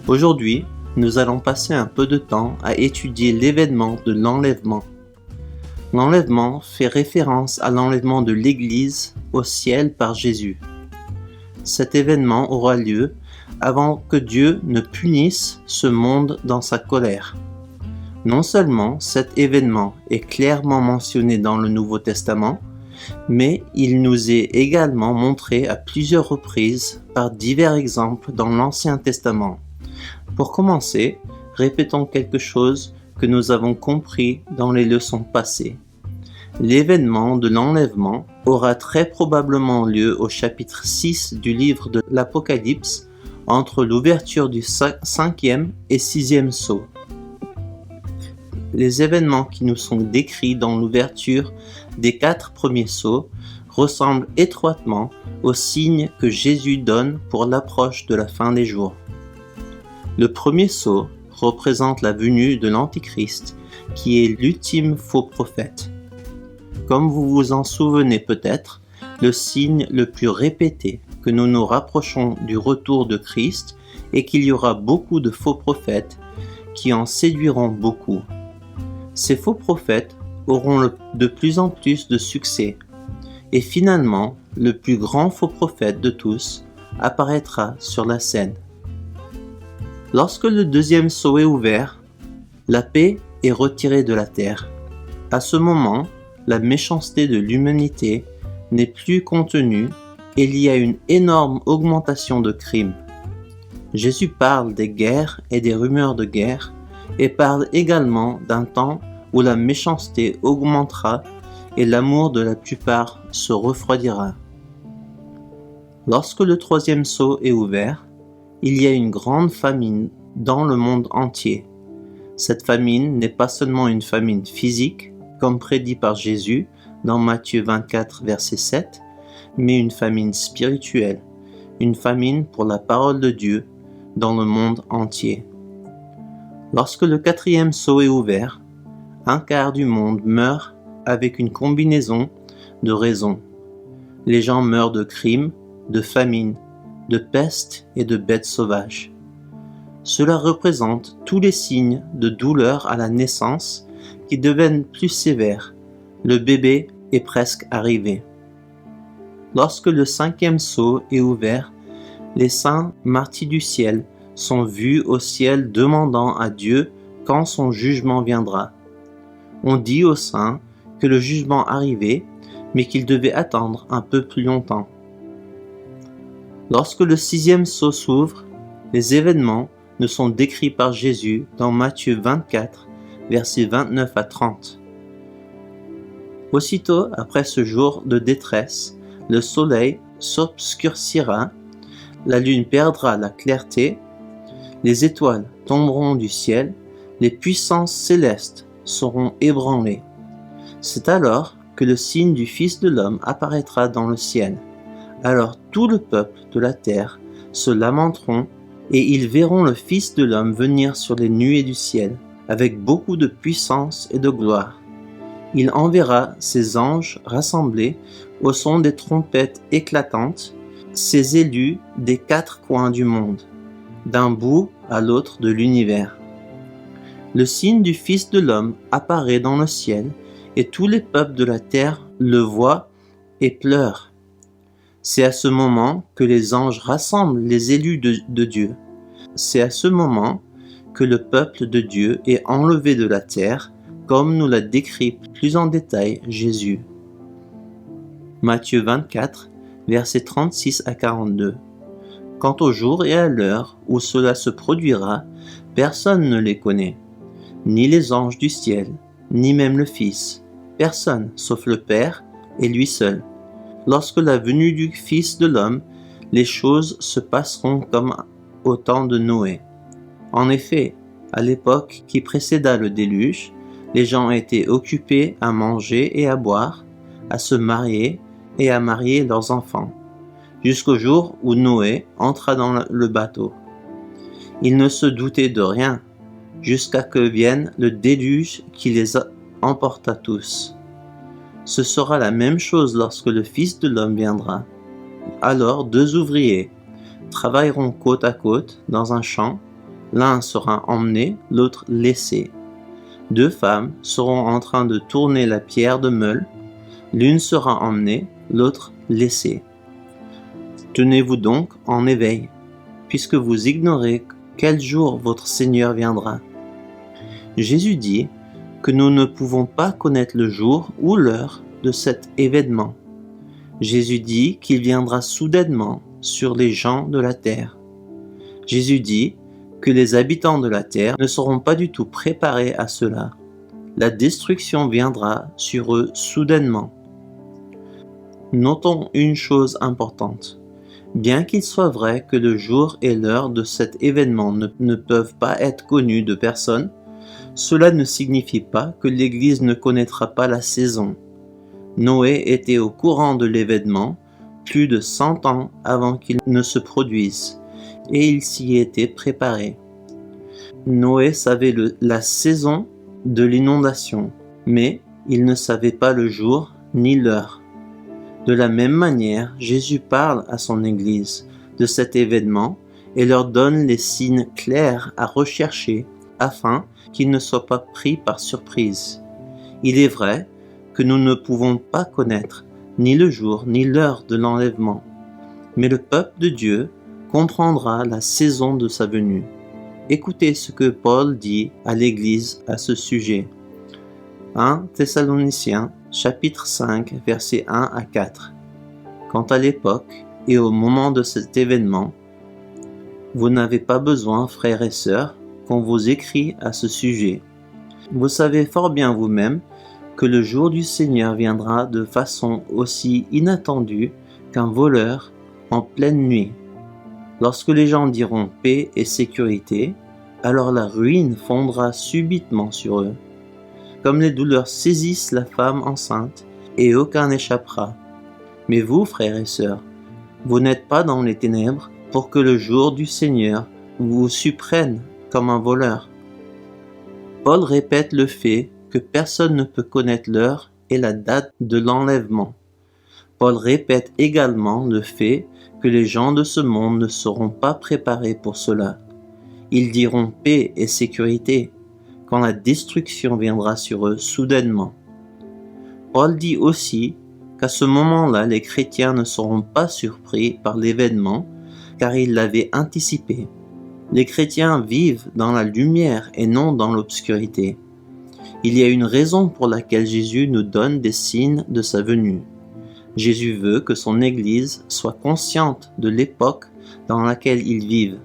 Aujourd'hui, nous allons passer un peu de temps à étudier l'événement de l'enlèvement. L'enlèvement fait référence à l'enlèvement de l'Église au ciel par Jésus. Cet événement aura lieu avant que Dieu ne punisse ce monde dans sa colère. Non seulement cet événement est clairement mentionné dans le Nouveau Testament, mais il nous est également montré à plusieurs reprises par divers exemples dans l'Ancien Testament. Pour commencer, répétons quelque chose que nous avons compris dans les leçons passées. L'événement de l'enlèvement aura très probablement lieu au chapitre 6 du livre de l'Apocalypse, entre l'ouverture du 5e et 6e sceau. Les événements qui nous sont décrits dans l'ouverture des 4 premiers sceaux ressemblent étroitement aux signes que Jésus donne pour l'approche de la fin des jours. Le premier sceau représente la venue de l'Antichrist, qui est l'ultime faux prophète. Comme vous vous en souvenez peut-être, le signe le plus répété que nous nous rapprochons du retour de Christ est qu'il y aura beaucoup de faux prophètes qui en séduiront beaucoup. Ces faux prophètes auront de plus en plus de succès, et finalement, le plus grand faux prophète de tous apparaîtra sur la scène. Lorsque le deuxième sceau est ouvert, la paix est retirée de la terre. À ce moment, la méchanceté de l'humanité n'est plus contenue et il y a une énorme augmentation de crimes. Jésus parle des guerres et des rumeurs de guerre et parle également d'un temps où la méchanceté augmentera et l'amour de la plupart se refroidira. Lorsque le troisième sceau est ouvert, il y a une grande famine dans le monde entier. Cette famine n'est pas seulement une famine physique, comme prédit par Jésus dans Matthieu 24, verset 7, mais une famine spirituelle, une famine pour la parole de Dieu dans le monde entier. Lorsque le quatrième sceau est ouvert, un quart du monde meurt avec une combinaison de raisons. Les gens meurent de crimes, de famine, de peste et de bêtes sauvages. Cela représente tous les signes de douleur à la naissance qui deviennent plus sévères. Le bébé est presque arrivé. Lorsque le cinquième sceau est ouvert, les saints martyrs du ciel sont vus au ciel demandant à Dieu quand son jugement viendra. On dit aux saints que le jugement arrivait, mais qu'ils devaient attendre un peu plus longtemps. Lorsque le sixième sceau s'ouvre, les événements nous sont décrits par Jésus dans Matthieu 24, versets 29 à 30. Aussitôt après ce jour de détresse, le soleil s'obscurcira, la lune perdra la clarté, les étoiles tomberont du ciel, les puissances célestes seront ébranlées. C'est alors que le signe du Fils de l'homme apparaîtra dans le ciel. Alors tout le peuple de la terre se lamenteront et ils verront le Fils de l'homme venir sur les nuées du ciel, avec beaucoup de puissance et de gloire. Il enverra ses anges rassemblés au son des trompettes éclatantes, ses élus des 4 coins du monde, d'un bout à l'autre de l'univers. Le signe du Fils de l'homme apparaît dans le ciel, et tous les peuples de la terre le voient et pleurent. C'est à ce moment que les anges rassemblent les élus de Dieu. C'est à ce moment que le peuple de Dieu est enlevé de la terre, comme nous l'a décrit plus en détail Jésus. Matthieu 24, versets 36 à 42. Quant au jour et à l'heure où cela se produira, personne ne les connaît, ni les anges du ciel, ni même le Fils, personne sauf le Père et lui seul. Lorsque la venue du Fils de l'homme, les choses se passeront comme au temps de Noé. En effet, à l'époque qui précéda le déluge, les gens étaient occupés à manger et à boire, à se marier et à marier leurs enfants, jusqu'au jour où Noé entra dans le bateau. Ils ne se doutaient de rien, jusqu'à que vienne le déluge qui les emporta tous. Ce sera la même chose lorsque le Fils de l'homme viendra. Alors 2 ouvriers travailleront côte à côte dans un champ. L'un sera emmené, l'autre laissé. 2 femmes seront en train de tourner la pierre de meule. L'une sera emmenée, l'autre laissée. Tenez-vous donc en éveil, puisque vous ignorez quel jour votre Seigneur viendra. Jésus dit que nous ne pouvons pas connaître le jour ou l'heure de cet événement. Jésus dit qu'il viendra soudainement sur les gens de la terre. Jésus dit que les habitants de la terre ne seront pas du tout préparés à cela. La destruction viendra sur eux soudainement. Notons une chose importante. Bien qu'il soit vrai que le jour et l'heure de cet événement ne peuvent pas être connus de personne, cela ne signifie pas que l'Église ne connaîtra pas la saison. Noé était au courant de l'événement plus de 100 ans avant qu'il ne se produise, et il s'y était préparé. Noé savait la saison de l'inondation, mais il ne savait pas le jour ni l'heure. De la même manière, Jésus parle à son Église de cet événement et leur donne les signes clairs à rechercher afin qu'ils ne soient pas pris par surprise. Il est vrai que nous ne pouvons pas connaître ni le jour ni l'heure de l'enlèvement, mais le peuple de Dieu comprendra la saison de sa venue. Écoutez ce que Paul dit à l'Église à ce sujet. 1 Thessaloniciens chapitre 5 versets 1 à 4. Quant à l'époque et au moment de cet événement, vous n'avez pas besoin, frères et sœurs, qu'on vous écrit à ce sujet. Vous savez fort bien vous-même que le jour du Seigneur viendra de façon aussi inattendue qu'un voleur en pleine nuit. Lorsque les gens diront paix et sécurité, alors la ruine fondra subitement sur eux. Comme les douleurs saisissent la femme enceinte, et aucun n'échappera. Mais vous, frères et sœurs, vous n'êtes pas dans les ténèbres pour que le jour du Seigneur vous surprenne comme un voleur. Paul répète le fait que personne ne peut connaître l'heure et la date de l'enlèvement. Paul répète également le fait que les gens de ce monde ne seront pas préparés pour cela. Ils diront paix et sécurité quand la destruction viendra sur eux soudainement. Paul dit aussi qu'à ce moment-là, les chrétiens ne seront pas surpris par l'événement car ils l'avaient anticipé. Les chrétiens vivent dans la lumière et non dans l'obscurité. Il y a une raison pour laquelle Jésus nous donne des signes de sa venue. Jésus veut que son Église soit consciente de l'époque dans laquelle ils vivent.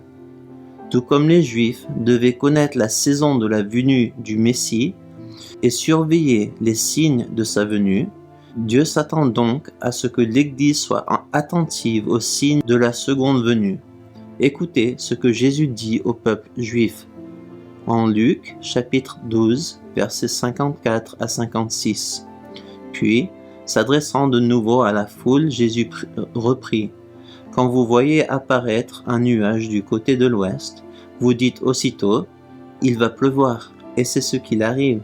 Tout comme les Juifs devaient connaître la saison de la venue du Messie et surveiller les signes de sa venue, Dieu s'attend donc à ce que l'Église soit attentive aux signes de la seconde venue. Écoutez ce que Jésus dit au peuple juif. En Luc, chapitre 12, versets 54 à 56. Puis, s'adressant de nouveau à la foule, Jésus reprit. Quand vous voyez apparaître un nuage du côté de l'ouest, vous dites aussitôt, il va pleuvoir, et c'est ce qu'il arrive.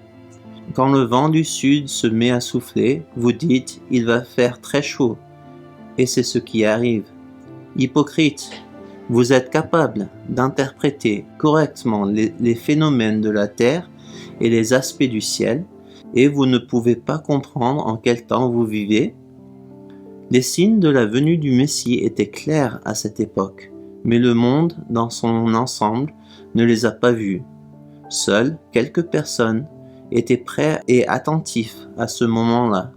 Quand le vent du sud se met à souffler, vous dites, il va faire très chaud, et c'est ce qui arrive. Hypocrite, vous êtes capable d'interpréter correctement les phénomènes de la terre et les aspects du ciel, et vous ne pouvez pas comprendre en quel temps vous vivez. Les signes de la venue du Messie étaient clairs à cette époque, mais le monde dans son ensemble ne les a pas vus. Seules quelques personnes étaient prêts et attentifs à ce moment-là.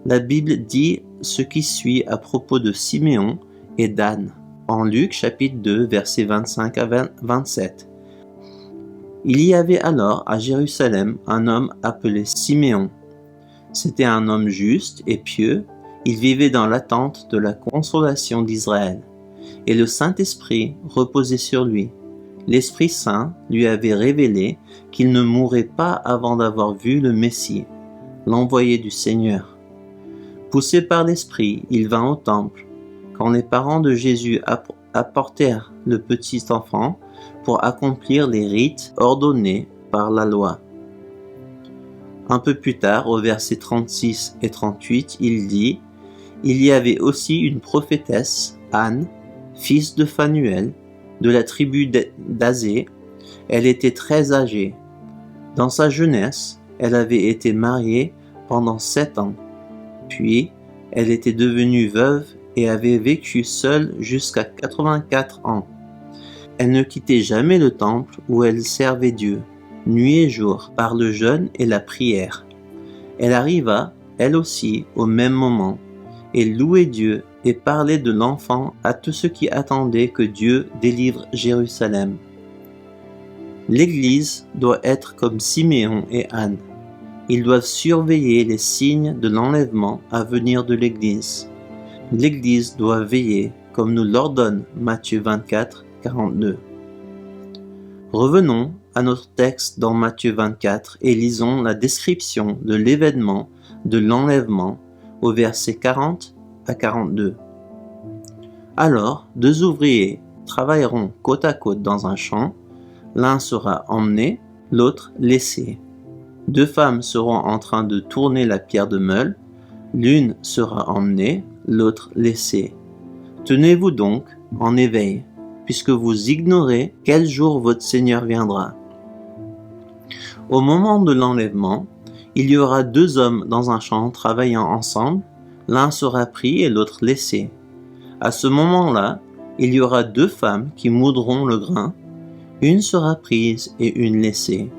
La Bible dit ce qui suit à propos de Siméon et d'Anne, en Luc chapitre 2, versets 25 à 27. Il y avait alors à Jérusalem un homme appelé Siméon. C'était un homme juste et pieux. Il vivait dans l'attente de la consolation d'Israël, et le Saint-Esprit reposait sur lui. L'Esprit Saint lui avait révélé qu'il ne mourrait pas avant d'avoir vu le Messie, l'envoyé du Seigneur. Poussé par l'Esprit, il vint au temple. Quand les parents de Jésus apportèrent le petit enfant pour accomplir les rites ordonnés par la loi. Un peu plus tard, au verset 36 et 38, il dit « Il y avait aussi une prophétesse, Anne, fils de Phanuel, de la tribu d'Azé, Elle était très âgée. Dans sa jeunesse, elle avait été mariée pendant 7 ans. Puis, elle était devenue veuve et avait vécu seule jusqu'à 84 ans. Elle ne quittait jamais le temple où elle servait Dieu, nuit et jour, par le jeûne et la prière. Elle arriva, elle aussi, au même moment, et louait Dieu et parlait de l'enfant à tous ceux qui attendaient que Dieu délivre Jérusalem. L'Église doit être comme Siméon et Anne. Ils doivent surveiller les signes de l'enlèvement à venir de l'Église. L'Église doit veiller, comme nous l'ordonne Matthieu 24, 42. Revenons à notre texte dans Matthieu 24 et lisons la description de l'événement de l'enlèvement au verset 40 à 42. Alors, 2 ouvriers travailleront côte à côte dans un champ, l'un sera emmené, l'autre laissé. 2 femmes seront en train de tourner la pierre de meule, l'une sera emmenée, l'autre laissée. Tenez-vous donc en éveil, puisque vous ignorez quel jour votre Seigneur viendra. Au moment de l'enlèvement, il y aura 2 hommes dans un champ travaillant ensemble, l'un sera pris et l'autre laissé. À ce moment-là, il y aura 2 femmes qui moudront le grain, une sera prise et une laissée.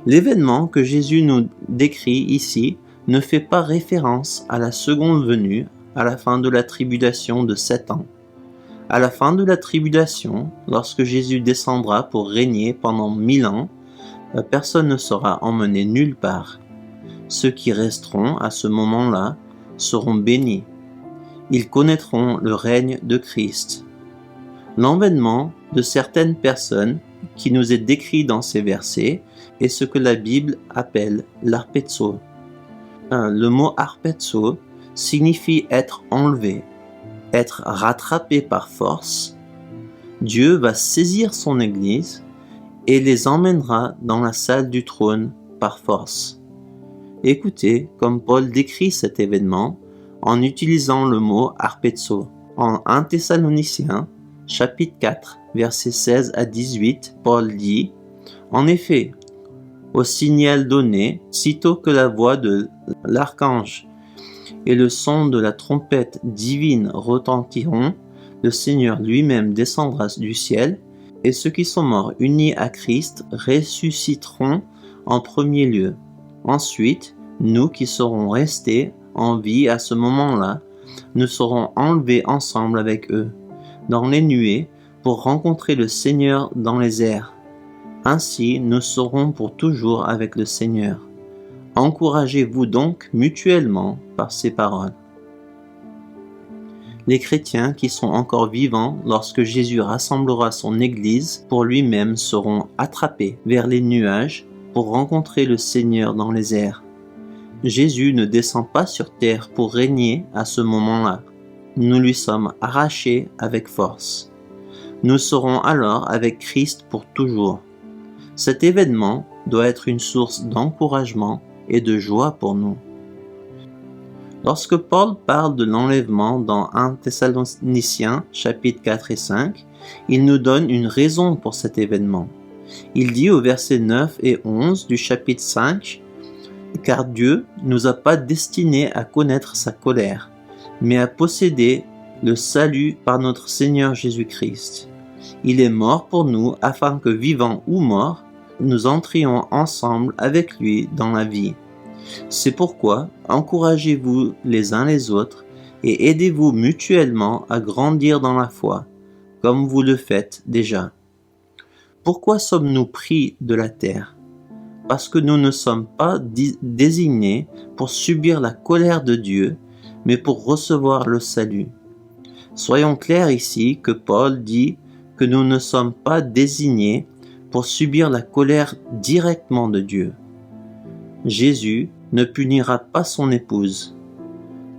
L'événement que Jésus nous décrit ici ne fait pas référence à la seconde venue à la fin de la tribulation de 7 ans. À la fin de la tribulation, lorsque Jésus descendra pour régner pendant 1000 ans, personne ne sera emmené nulle part. Ceux qui resteront à ce moment-là seront bénis. Ils connaîtront le règne de Christ. L'enlèvement de certaines personnes qui nous est décrit dans ces versets est ce que la Bible appelle l'arpetzo. Le mot arpetzo signifie être enlevé, être rattrapé par force. Dieu va saisir son Église et les emmènera dans la salle du trône par force. Écoutez comme Paul décrit cet événement en utilisant le mot arpetzo. En 1 Thessaloniciens, chapitre 4, versets 16 à 18, Paul dit « En effet, au signal donné, sitôt que la voix de l'archange et le son de la trompette divine retentiront, le Seigneur lui-même descendra du ciel, et ceux qui sont morts unis à Christ ressusciteront en premier lieu. Ensuite, nous qui serons restés en vie à ce moment-là, nous serons enlevés ensemble avec eux, dans les nuées, pour rencontrer le Seigneur dans les airs. Ainsi, nous serons pour toujours avec le Seigneur. Encouragez-vous donc mutuellement par ces paroles. » Les chrétiens qui sont encore vivants lorsque Jésus rassemblera son Église pour lui-même seront attrapés vers les nuages pour rencontrer le Seigneur dans les airs. Jésus ne descend pas sur terre pour régner à ce moment-là. Nous lui sommes arrachés avec force. Nous serons alors avec Christ pour toujours. Cet événement doit être une source d'encouragement et de joie pour nous. Lorsque Paul parle de l'enlèvement dans 1 Thessaloniciens chapitres 4 et 5, il nous donne une raison pour cet événement. Il dit au verset 9 et 11 du chapitre 5 « Car Dieu ne nous a pas destinés à connaître sa colère, mais à posséder le salut par notre Seigneur Jésus-Christ. Il est mort pour nous afin que, vivants ou morts, nous entrions ensemble avec lui dans la vie. C'est pourquoi encouragez-vous les uns les autres et aidez-vous mutuellement à grandir dans la foi, comme vous le faites déjà. Pourquoi sommes-nous pris de la terre ? Parce que nous ne sommes pas désignés pour subir la colère de Dieu, mais pour recevoir le salut. Soyons clairs ici que Paul dit que nous ne sommes pas désignés pour subir la colère directement de Dieu. Jésus ne punira pas son épouse.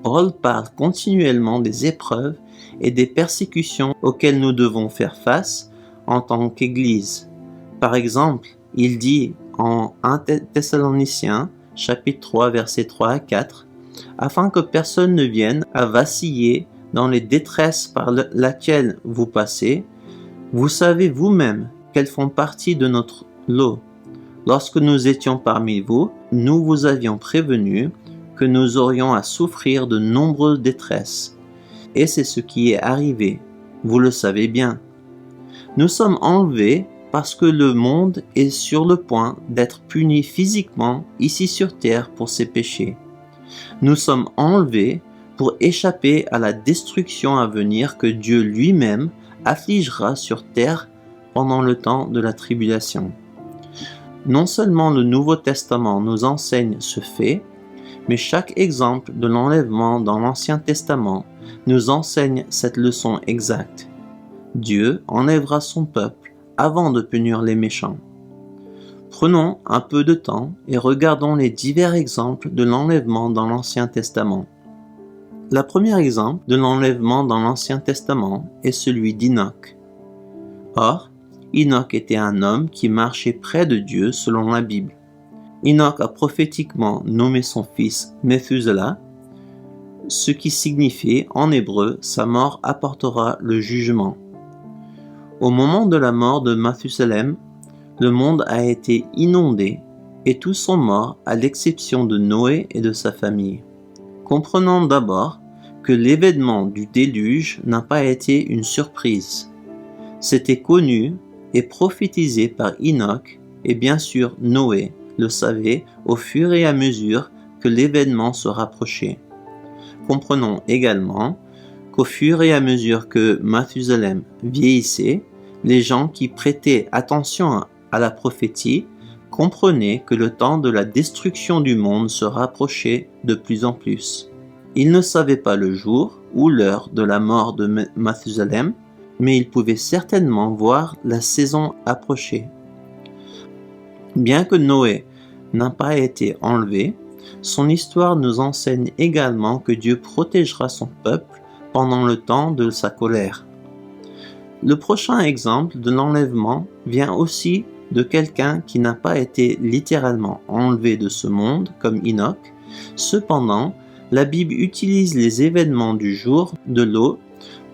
Paul parle continuellement des épreuves et des persécutions auxquelles nous devons faire face en tant qu'Église. Par exemple, il dit en 1 Thessaloniciens, chapitre 3, versets 3 à 4, « Afin que personne ne vienne à vaciller dans les détresses par laquelle vous passez, vous savez vous-même qu'elles font partie de notre lot. Lorsque nous étions parmi vous, nous vous avions prévenu que nous aurions à souffrir de nombreuses détresses. Et c'est ce qui est arrivé, vous le savez bien. Nous sommes enlevés parce que le monde est sur le point d'être puni physiquement ici sur terre pour ses péchés. Nous sommes enlevés pour échapper à la destruction à venir que Dieu lui-même affligera sur terre pendant le temps de la tribulation. Non seulement le Nouveau Testament nous enseigne ce fait, mais chaque exemple de l'enlèvement dans l'Ancien Testament nous enseigne cette leçon exacte. Dieu enlèvera son peuple avant de punir les méchants. Prenons un peu de temps et regardons les divers exemples de l'enlèvement dans l'Ancien Testament. Le premier exemple de l'enlèvement dans l'Ancien Testament est celui d'Enoch. Or, Enoch était un homme qui marchait près de Dieu selon la Bible. Enoch a prophétiquement nommé son fils Methuselah, ce qui signifie en hébreu « sa mort apportera le jugement ». Au moment de la mort de Mathusalem, le monde a été inondé et tous sont morts à l'exception de Noé et de sa famille. Comprenons d'abord que l'événement du déluge n'a pas été une surprise. C'était connu et prophétisé par Enoch et bien sûr Noé le savait au fur et à mesure que l'événement se rapprochait. Comprenons également qu'au fur et à mesure que Mathusalem vieillissait, les gens qui prêtaient attention à la prophétie comprenaient que le temps de la destruction du monde se rapprochait de plus en plus. Ils ne savaient pas le jour ou l'heure de la mort de Mathusalem, mais ils pouvaient certainement voir la saison approcher. Bien que Noé n'a pas été enlevé, son histoire nous enseigne également que Dieu protégera son peuple pendant le temps de sa colère. Le prochain exemple de l'enlèvement vient aussi de quelqu'un qui n'a pas été littéralement enlevé de ce monde comme Enoch. Cependant, la Bible utilise les événements du jour de l'eau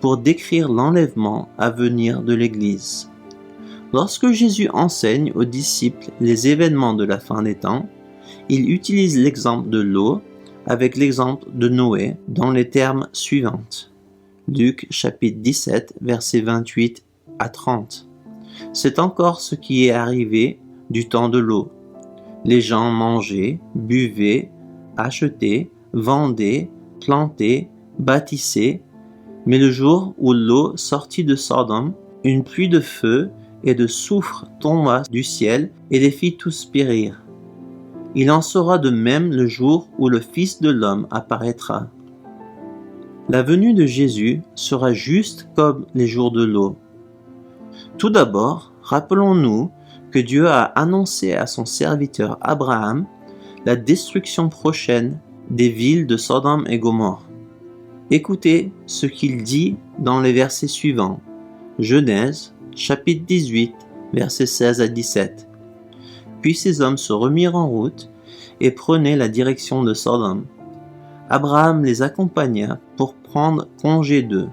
pour décrire l'enlèvement à venir de l'Église. Lorsque Jésus enseigne aux disciples les événements de la fin des temps, il utilise l'exemple de l'eau avec l'exemple de Noé dans les termes suivants. Luc chapitre 17, versets 28 à 30. C'est encore ce qui est arrivé du temps de l'eau. Les gens mangeaient, buvaient, achetaient, vendaient, plantaient, bâtissaient, mais le jour où l'eau sortit de Sodome, une pluie de feu et de soufre tomba du ciel et les fit tous périr. Il en sera de même le jour où le Fils de l'homme apparaîtra. La venue de Jésus sera juste comme les jours de l'eau. Tout d'abord, rappelons-nous que Dieu a annoncé à son serviteur Abraham la destruction prochaine des villes de Sodome et Gomorrhe. Écoutez ce qu'il dit dans les versets suivants. Genèse, chapitre 18, versets 16 à 17. Puis ces hommes se remirent en route et prenaient la direction de Sodome. Abraham les accompagna pour prendre congé d'eux.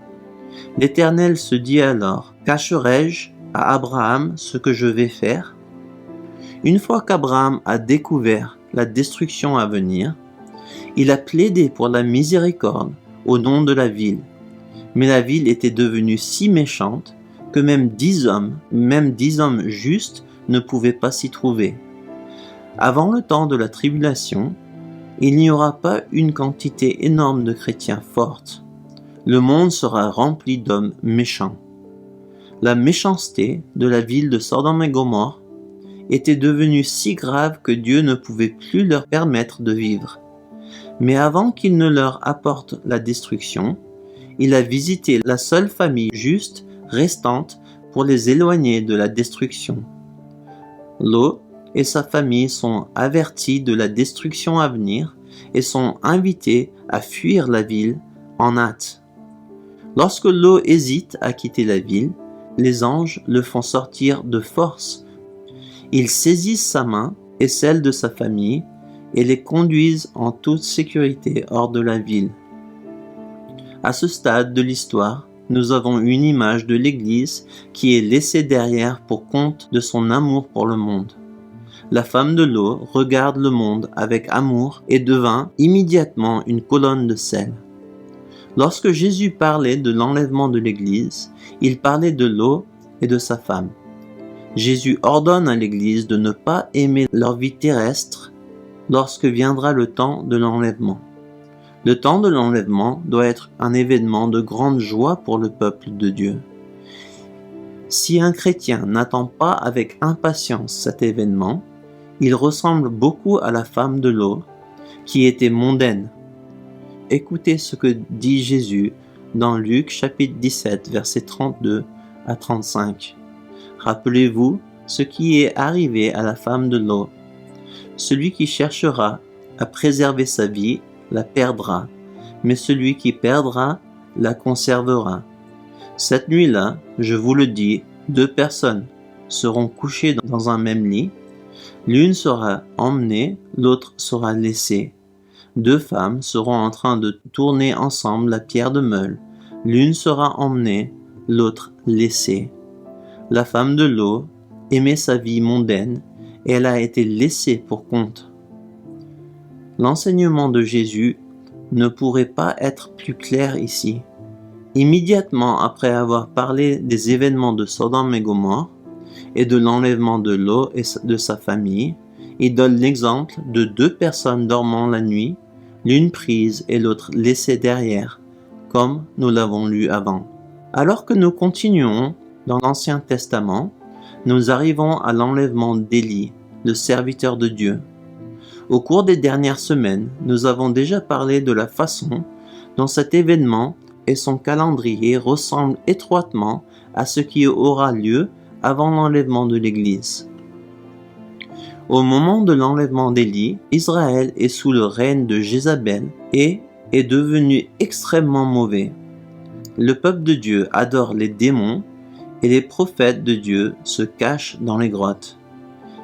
L'Éternel se dit alors, « Cacherai-je à Abraham ce que je vais faire ?» Une fois qu'Abraham a découvert la destruction à venir, il a plaidé pour la miséricorde au nom de la ville. Mais la ville était devenue si méchante que même 10 hommes justes ne pouvaient pas s'y trouver. Avant le temps de la tribulation, il n'y aura pas une quantité énorme de chrétiens fortes. Le monde sera rempli d'hommes méchants. La méchanceté de la ville de Sodome et Gomorrhe était devenue si grave que Dieu ne pouvait plus leur permettre de vivre. Mais avant qu'il ne leur apporte la destruction, il a visité la seule famille juste restante pour les éloigner de la destruction. Lot et sa famille sont avertis de la destruction à venir et sont invités à fuir la ville en hâte. Lorsque Lot hésite à quitter la ville, les anges le font sortir de force. Ils saisissent sa main et celle de sa famille et les conduisent en toute sécurité hors de la ville. À ce stade de l'histoire, nous avons une image de l'Église qui est laissée derrière pour compte de son amour pour le monde. La femme de l'eau regarde le monde avec amour et devint immédiatement une colonne de sel. Lorsque Jésus parlait de l'enlèvement de l'Église, il parlait de l'eau et de sa femme. Jésus ordonne à l'Église de ne pas aimer leur vie terrestre lorsque viendra le temps de l'enlèvement. Le temps de l'enlèvement doit être un événement de grande joie pour le peuple de Dieu. Si un chrétien n'attend pas avec impatience cet événement, il ressemble beaucoup à la femme de l'eau, qui était mondaine. Écoutez ce que dit Jésus dans Luc chapitre 17, versets 32 à 35. Rappelez-vous ce qui est arrivé à la femme de l'eau. Celui qui cherchera à préserver sa vie la perdra, mais celui qui perdra la conservera. Cette nuit-là, je vous le dis, 2 personnes seront couchées dans un même lit. L'une sera emmenée, l'autre sera laissée. 2 femmes seront en train de tourner ensemble la pierre de meule. L'une sera emmenée, l'autre laissée. La femme de l'eau aimait sa vie mondaine et elle a été laissée pour compte. L'enseignement de Jésus ne pourrait pas être plus clair ici. Immédiatement après avoir parlé des événements de Sodome et Gomorrhe et de l'enlèvement de Lot et de sa famille, il donne l'exemple de 2 personnes dormant la nuit, l'une prise et l'autre laissée derrière, comme nous l'avons lu avant. Alors que nous continuons dans l'Ancien Testament, nous arrivons à l'enlèvement d'Élie, le serviteur de Dieu. Au cours des dernières semaines, nous avons déjà parlé de la façon dont cet événement et son calendrier ressemblent étroitement à ce qui aura lieu avant l'enlèvement de l'Église. Au moment de l'enlèvement d'Élie, Israël est sous le règne de Jézabel et est devenu extrêmement mauvais. Le peuple de Dieu adore les démons et les prophètes de Dieu se cachent dans les grottes.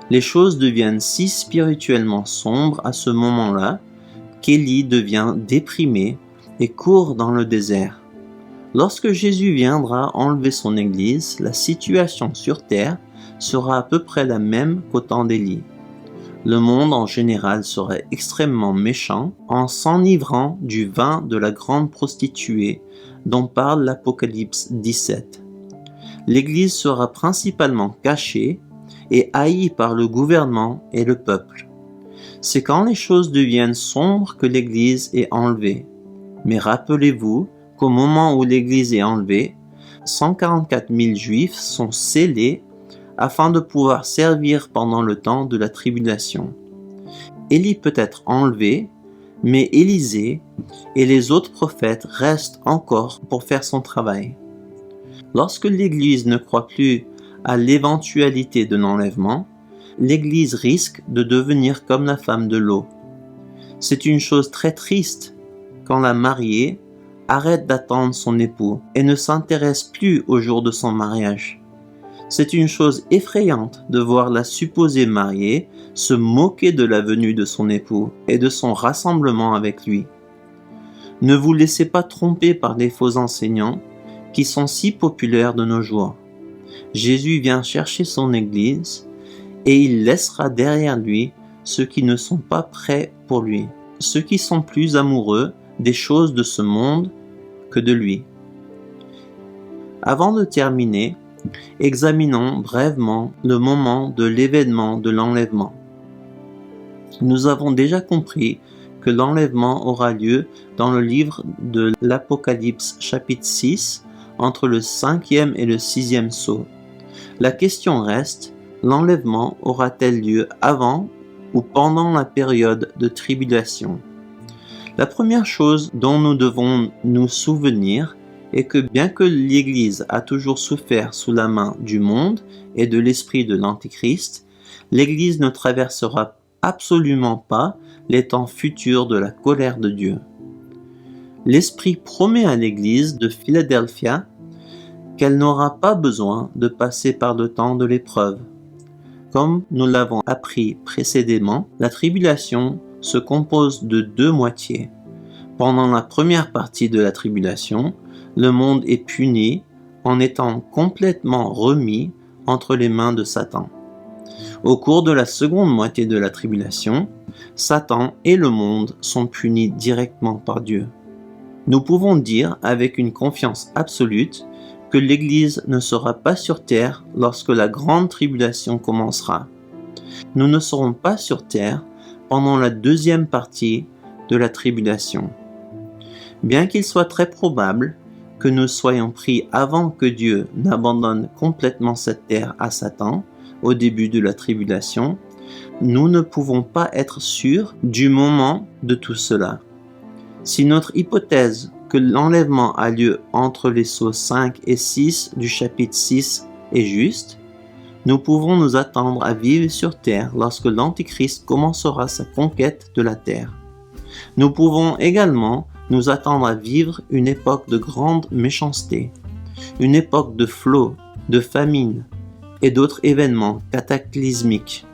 Les choses deviennent si spirituellement sombres à ce moment-là qu'Élie devient déprimé et court dans le désert. Lorsque Jésus viendra enlever son Église, la situation sur terre sera à peu près la même qu'au temps d'Élie. Le monde en général sera extrêmement méchant en s'enivrant du vin de la grande prostituée dont parle l'Apocalypse 17. L'Église sera principalement cachée et haïe par le gouvernement et le peuple. C'est quand les choses deviennent sombres que l'Église est enlevée. Mais rappelez-vous qu'au moment où l'Église est enlevée, 144 000 Juifs sont scellés afin de pouvoir servir pendant le temps de la tribulation. Élie peut être enlevé, mais Élisée et les autres prophètes restent encore pour faire son travail. Lorsque l'Église ne croit plus à l'éventualité de l'enlèvement, l'Église risque de devenir comme la femme de l'eau. C'est une chose très triste quand la mariée arrête d'attendre son époux et ne s'intéresse plus au jour de son mariage. C'est une chose effrayante de voir la supposée mariée se moquer de la venue de son époux et de son rassemblement avec lui. Ne vous laissez pas tromper par les faux enseignants qui sont si populaires de nos jours. Jésus vient chercher son Église et il laissera derrière lui ceux qui ne sont pas prêts pour lui, ceux qui sont plus amoureux des choses de ce monde que de lui. Avant de terminer, examinons brièvement le moment de l'événement de l'enlèvement. Nous avons déjà compris que l'enlèvement aura lieu dans le livre de l'Apocalypse chapitre 6, entre le 5e et le 6e sceau. La question reste, l'enlèvement aura-t-il lieu avant ou pendant la période de tribulation? La première chose dont nous devons nous souvenir est que bien que l'Église a toujours souffert sous la main du monde et de l'esprit de l'Antichrist, l'Église ne traversera absolument pas les temps futurs de la colère de Dieu. L'Esprit promet à l'Église de Philadelphia qu'elle n'aura pas besoin de passer par le temps de l'épreuve. Comme nous l'avons appris précédemment, la tribulation se compose de 2 moitiés. Pendant la première partie de la tribulation, le monde est puni en étant complètement remis entre les mains de Satan. Au cours de la seconde moitié de la tribulation, Satan et le monde sont punis directement par Dieu. Nous pouvons dire avec une confiance absolue que l'Église ne sera pas sur terre lorsque la grande tribulation commencera. Nous ne serons pas sur terre pendant la deuxième partie de la tribulation. Bien qu'il soit très probable que nous soyons pris avant que Dieu n'abandonne complètement cette terre à Satan au début de la tribulation, nous ne pouvons pas être sûrs du moment de tout cela. Si notre hypothèse que l'enlèvement a lieu entre les sceaux 5 et 6 du chapitre 6 est juste, nous pouvons nous attendre à vivre sur terre lorsque l'Antichrist commencera sa conquête de la terre. Nous pouvons également nous attendre à vivre une époque de grande méchanceté, une époque de flot, de famine et d'autres événements cataclysmiques.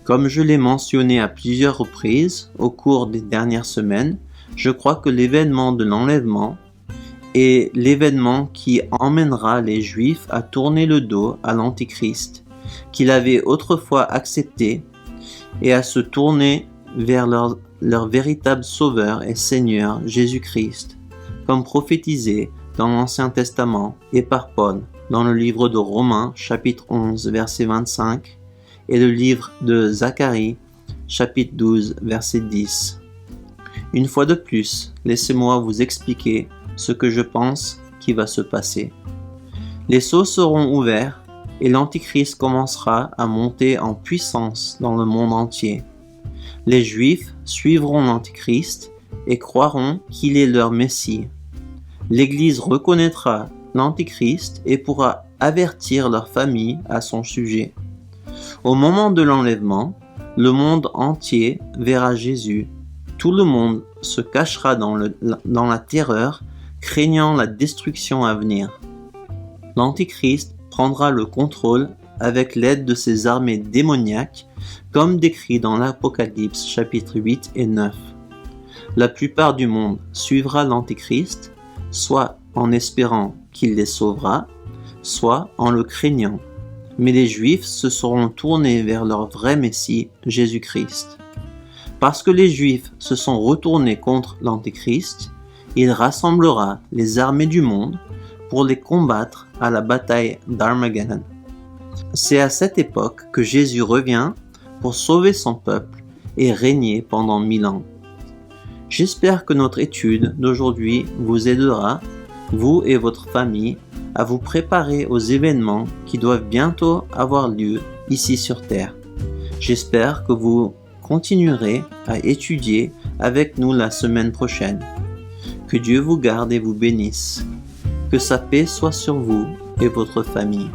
Comme je l'ai mentionné à plusieurs reprises au cours des dernières semaines, je crois que l'événement de l'enlèvement est l'événement qui emmènera les Juifs à tourner le dos à l'Antichrist, qu'il avait autrefois accepté, et à se tourner vers leur véritable Sauveur et Seigneur Jésus-Christ, comme prophétisé dans l'Ancien Testament et par Paul dans le livre de Romains chapitre 11 verset 25 et le livre de Zacharie chapitre 12 verset 10. Une fois de plus, laissez-moi vous expliquer ce que je pense qui va se passer. Les sceaux seront ouverts et l'Antichrist commencera à monter en puissance dans le monde entier. Les Juifs suivront l'Antichrist et croiront qu'il est leur Messie. L'Église reconnaîtra l'Antichrist et pourra avertir leur famille à son sujet. Au moment de l'enlèvement, le monde entier verra Jésus. Tout le monde se cachera dans la terreur, craignant la destruction à venir. L'Antichrist prendra le contrôle avec l'aide de ses armées démoniaques, comme décrit dans l'Apocalypse chapitre 8 et 9. La plupart du monde suivra l'Antichrist, soit en espérant qu'il les sauvera, soit en le craignant. Mais les Juifs se seront tournés vers leur vrai Messie, Jésus-Christ. Parce que les Juifs se sont retournés contre l'Antéchrist, il rassemblera les armées du monde pour les combattre à la bataille d'Armageddon. C'est à cette époque que Jésus revient pour sauver son peuple et régner pendant 1000 ans. J'espère que notre étude d'aujourd'hui vous aidera, vous et votre famille, à vous préparer aux événements qui doivent bientôt avoir lieu ici sur Terre. J'espère que vous continuerez à étudier avec nous la semaine prochaine. Que Dieu vous garde et vous bénisse. Que sa paix soit sur vous et votre famille.